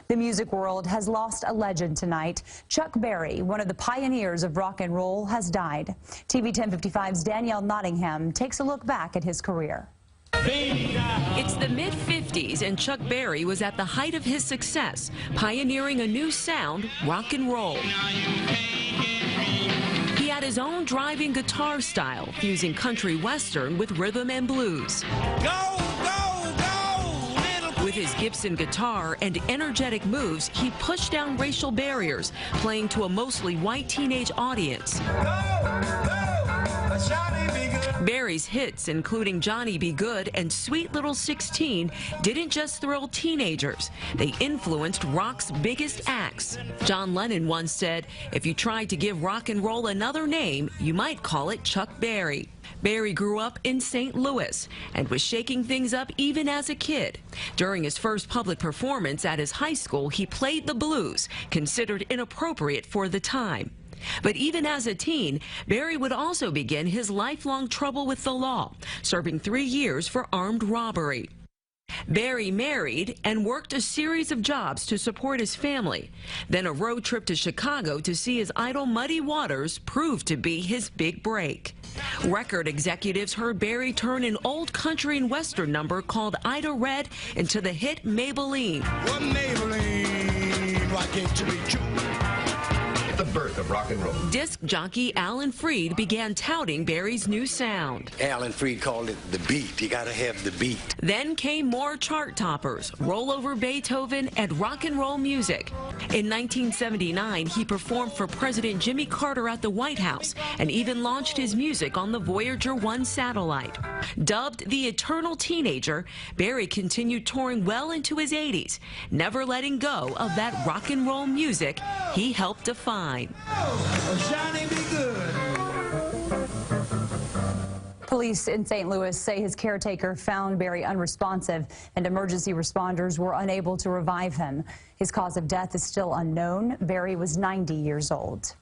The music world has lost a legend tonight. Chuck Berry, one of the pioneers of rock and roll, has died. TV 1055's Danielle Nottingham takes a look back at his career. It's the mid-50s, and Chuck Berry was at the height of his success, pioneering a new sound, rock and roll. He had his own driving guitar style, fusing country western with rhythm and blues. Go! With his Gibson guitar and energetic moves, he pushed down racial barriers, playing to a mostly white teenage audience. Berry's hits, including Johnny Be Good and Sweet Little 16, didn't just thrill teenagers. They influenced rock's biggest acts. John Lennon once said, if you tried to give rock and roll another name, you might call it Chuck Berry. Berry grew up in St. Louis and was shaking things up even as a kid. During his first public performance at his high school, he played the blues, considered inappropriate for the time. But even as a teen, Berry would also begin his lifelong trouble with the law, serving 3 years for armed robbery. Berry married and worked a series of jobs to support his family. Then a road trip to Chicago to see his idol Muddy Waters proved to be his big break. Record executives heard Berry turn an old country and western number called Ida Red into the hit Maybelline. What Maybelline? Why can't you be true? The birth of rock and roll. Disc jockey Alan Freed began touting Berry's new sound. Alan Freed called it the beat. You gotta have the beat. Then came more chart toppers, Roll Over Beethoven, and rock and roll music. In 1979, he performed for President Jimmy Carter at the White House and even launched his music on the Voyager 1 satellite. Dubbed the Eternal Teenager, Berry continued touring well into his 80s, never letting go of that rock and roll music he helped define. Police in St. Louis say his caretaker found Berry unresponsive and emergency responders were unable to revive him. His cause of death is still unknown. Berry was 90 years old.